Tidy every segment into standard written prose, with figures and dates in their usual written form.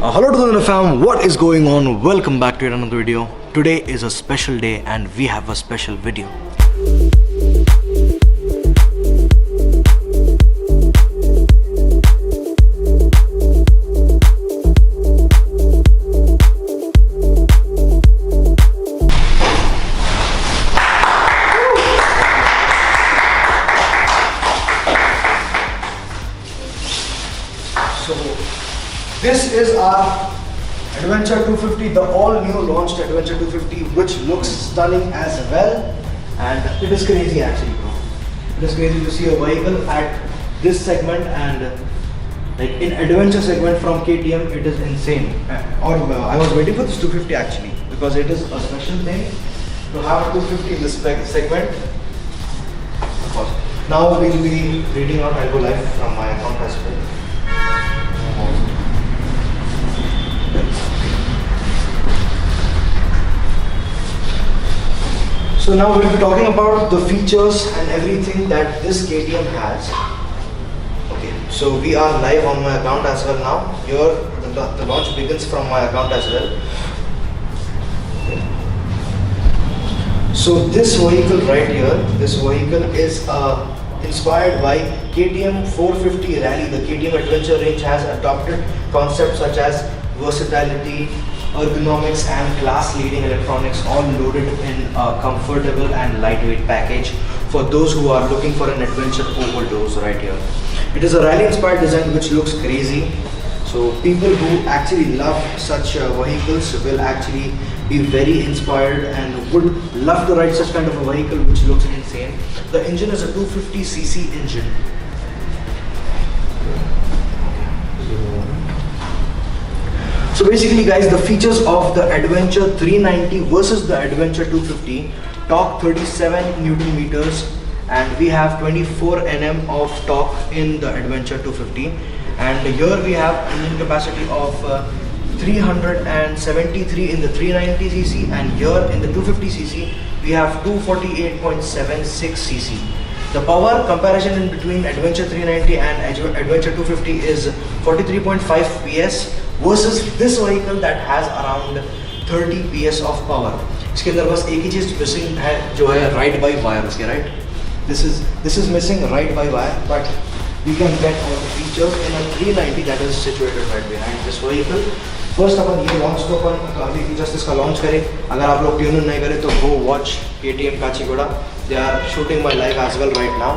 Hello to the fam, what is going on? Welcome back to another video. Today is a special day and we have a special video. So this is our Adventure 250, the all-new launched Adventure 250, which looks stunning as well, and it is crazy actually, bro. It is crazy to see a vehicle at this segment, and like in adventure segment from KTM, it is insane. I was waiting for this 250 actually, because it is a special thing to have a 250 in this segment. Of course. Now we'll be reading out. I'll go live from my account as well. So now we'll be talking about the features and everything that this KTM has. Okay, so we are live on my account as well now. Here the launch begins from my account as well. Okay. So this vehicle right here, this vehicle is inspired by KTM 450 Rally. The KTM Adventure range has adopted concepts such as versatility, ergonomics and class-leading electronics, all loaded in a comfortable and lightweight package for those who are looking for an adventure overdose right here. It is a rally-inspired design which looks crazy. So people who actually love such vehicles will actually be very inspired and would love to ride such kind of a vehicle which looks insane. The engine is a 250cc engine. So basically guys, the features of the Adventure 390 versus the Adventure 250: torque 37 Newton meters, and we have 24 Nm of torque in the Adventure 250, and here we have engine capacity of 373 in the 390cc, and here in the 250cc we have 248.76cc. The power comparison in between Adventure 390 and Adventure 250 is 43.5 PS versus this vehicle that has around 30 PS of power. इसके अंदर बस एक ही चीज missing है जो है ride by wire उसके, right? This is missing ride by wire, but you can get all the features in a 390 that is situated right behind this vehicle. First अपन ये launch तो अपन काफी features इसका launch करें. अगर आप लोग tune in नहीं करें तो go watch KTM Kachigouda. They are shooting my live as well right now.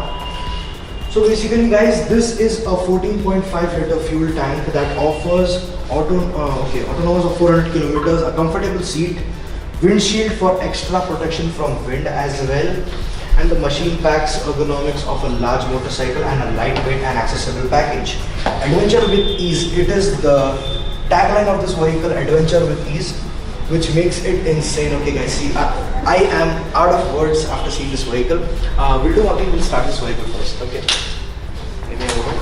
So basically guys, this is a 14.5 liter fuel tank that offers autonomous of 400 kilometers, a comfortable seat, windshield for extra protection from wind as well, and the machine packs ergonomics of a large motorcycle and a lightweight and accessible package. Adventure with ease, it is the tagline of this vehicle, adventure with ease, which makes it insane. Okay guys, see, I am out of words after seeing this vehicle. We'll do one thing, we'll start this vehicle first, okay? Give me a moment.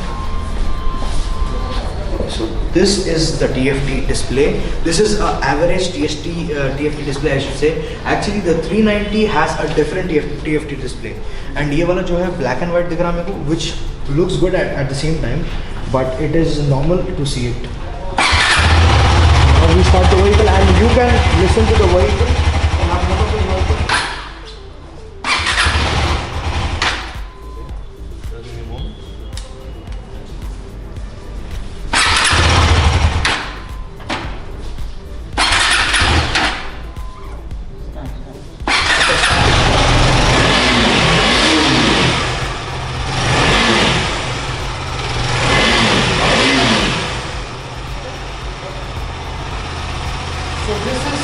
Okay, so this is the TFT display. This is an average TFT display, I should say. Actually the 390 has a different TFT display, and ये वाला जो है black and white दिख रहा है मेरे को, which looks good at the same time, but it is normal to see it. We start the vehicle and you can listen to the vehicle and have none of the noise. So this is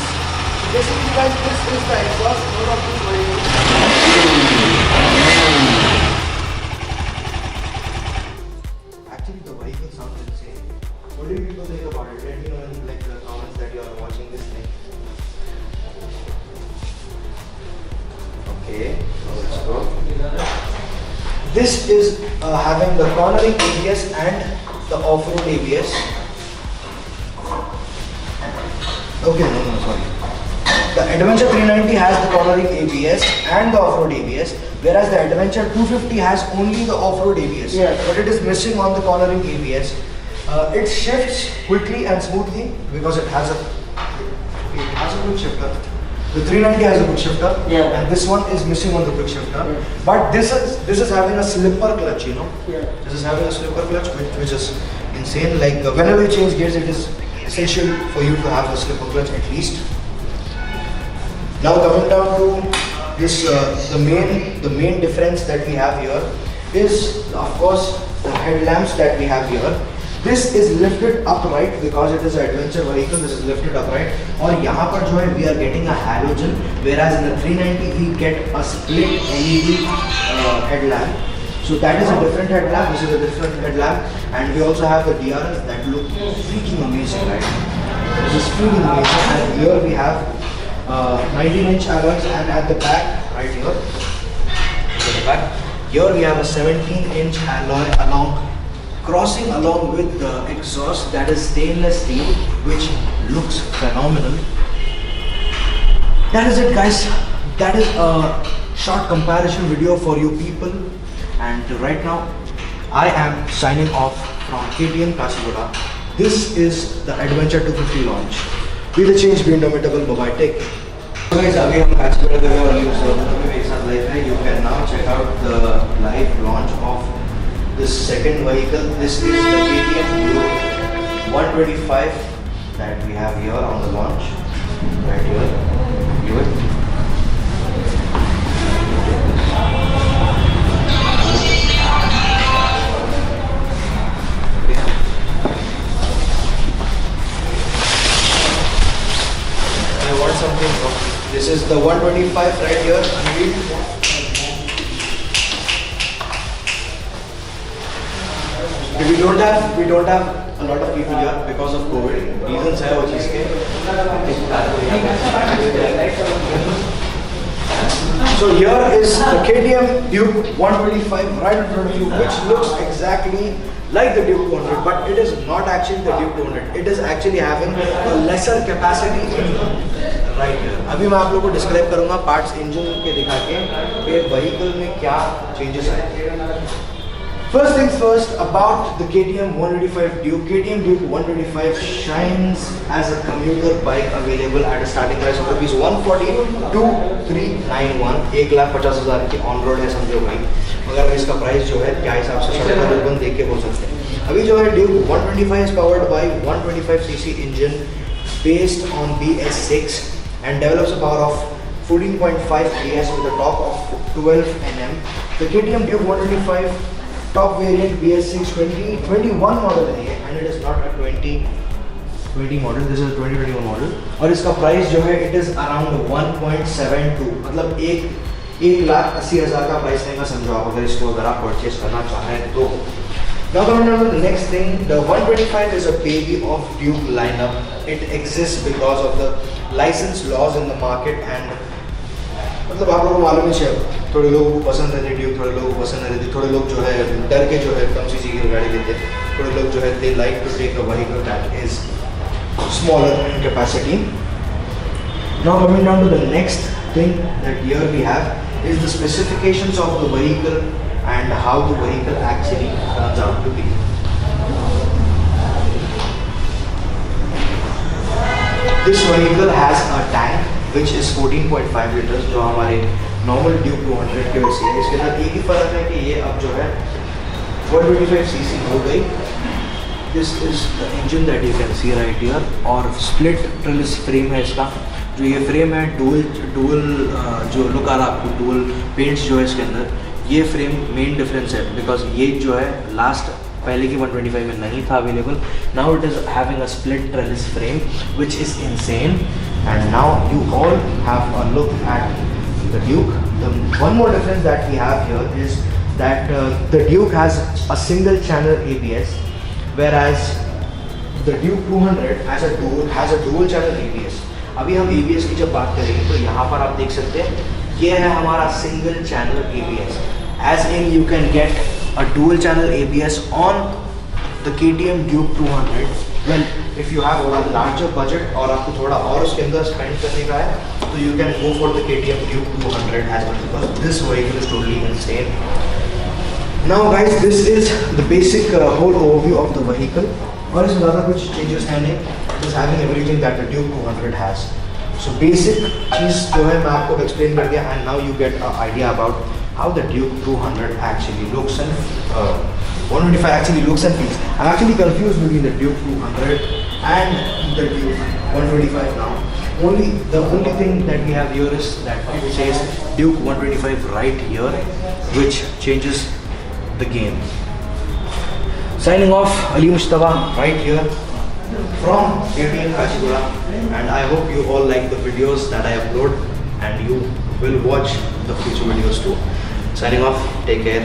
basically guys, this is the exhaust mode of this vehicle. Actually the vehicle sounds insane. What do you people think about it? Let me know in like the comments that you are watching this thing. Okay, let's go. This is having the cornering ABS and the off-road ABS. Okay, no, sorry. The Adventure 390 has the cornering ABS and the off-road ABS, whereas the Adventure 250 has only the off-road ABS. Yeah. But it is missing on the cornering ABS. It shifts quickly and smoothly because it has a quick shifter. The 390 has a quick shifter, Yeah. and this one is missing on the quick shifter. Yeah. But this is having a slipper clutch, you know. Yeah. This is having a slipper clutch, which is insane. Like whenever you change gears, it is essential for you to have a slipper clutch at least. Now coming down to this, the main difference that we have here is of course the headlamps that we have here. This is lifted upright because it is an adventure vehicle. This is lifted upright. और यहाँ पर जो है we are getting a halogen, whereas in the 390 we get a split LED headlamp. So that is a different headlamp. This is a different headlamp, and we also have the DRS that look freaking amazing, right? This is freaking amazing. And here we have 19-inch alloys, and at the back, right here, at the back, here we have a 17-inch alloy crossing along with the exhaust that is stainless steel, which looks phenomenal. That is it, guys. That is a short comparison video for you people, and right now I am signing off from KTM Kasigoda. This is the Adventure 250 launch. Be the change, be indomitable. Bye bye, take care. So guys, अभी हम Kasigoda गए और ये भी मेरे साथ live है. You can now check out the live launch of this second vehicle. This is the KTM Duke 125 that we have here on the launch. Right here. View it. I want something. This is the 125 right here. We don't have a lot of people here because of COVID. Reasons है वो चीज़ के. So here is the KTM Duke 125 right in front of you, which looks exactly like the Duke 200, but it is not actually the Duke 200. It is actually having a lesser capacity right here. अभी मैं आप लोगों को describe करूँगा parts engine के दिखा के कि व्हीकल में क्या चेंजेस आए. First things first, about the KTM 125 Duke. KTM Duke 125 shines as a commuter bike available at a starting price of rupees 142,391. 1,50,000 की ऑन रोड है समझो भाई. मगर इसका प्राइस जो है क्या हिसाब से सड़क पर लोग देख के बोल सकते हैं. अभी जो है Duke 125 is powered by 125cc engine based on BS6 and develops a power of 14.5 PS with a torque of 12 Nm. The KTM Duke 125 top variant BS6 2021 model है ये, and it is not a 2020 model. This is a 2021 model. और इसका price जो है it is around 1.72, मतलब 1,80,000 का price रहेगा समझो आप अगर इसको अगर आप परचेज करना चाहें तो. Now coming on to the next thing, the 125 is a baby of Duke lineup. It exists because of the license laws in the market and मतलब आप लोगों को मालूम ही है, थोड़े लोगों को पसंद है ड्यूक, थोड़े लोगों को पसंद है रहती, थोड़े लोग जो है डर के जो है कम सीसी की गाड़ी लेते, थोड़े लोग जो है they like to take a vehicle that is smaller in capacity. Now coming down to the next thing that here we have is the specifications of the vehicle and how the vehicle actually turns out to be. This vehicle has a tank which is 14.5 liters जो हमारे normal Duke 200 के वैसे है. इसके साथ एक ही फ़र्क है कि ये अब जो है 125cc हो गई. This is the engine that you can see right here और split trellis frame है इसका. जो ये फ्रेम है डुअल जो लुक आ रहा है आपको डुअल पेंट्स जो है इसके अंदर, ये फ्रेम मेन डिफरेंस है बिकॉज ये जो है लास्ट पहले की 125 में नहीं था available. Now it is having a split trellis frame which is insane. And now you all have a look at the Duke. The one more difference that we have here is that the Duke has a single channel ABS whereas the Duke 200 has a dual channel ABS. अभी हम ABS की जब बात करेंगे तो यहाँ पर आप देख सकते हैं ये है हमारा single channel ABS. As in you can get a dual channel ABS on the KTM Duke 200. Well, if you have a larger budget और आपको थोड़ा और उसके अंदर spend करने का है तो you can go for the KTM Duke 200 as well because this vehicle is totally insane. Now guys, this is the basic whole overview of the vehicle. और इसमें ज़्यादा कुछ चेंजेस है नहीं. It is having everything that the Duke 200 has. So basic चीज़ जो है मैं आपको explain कर दिया, and now you get an idea about how the Duke 200 actually looks and 125 actually looks and feels. I'm actually confused between the Duke 200 and the Duke 125 now. The only thing that we have here is that it says Duke 125 right here, which changes the game. Signing off, Ali Mustafa right here from KTM Kachigura, and I hope you all like the videos that I upload and you will watch the future videos too. Signing off, take care.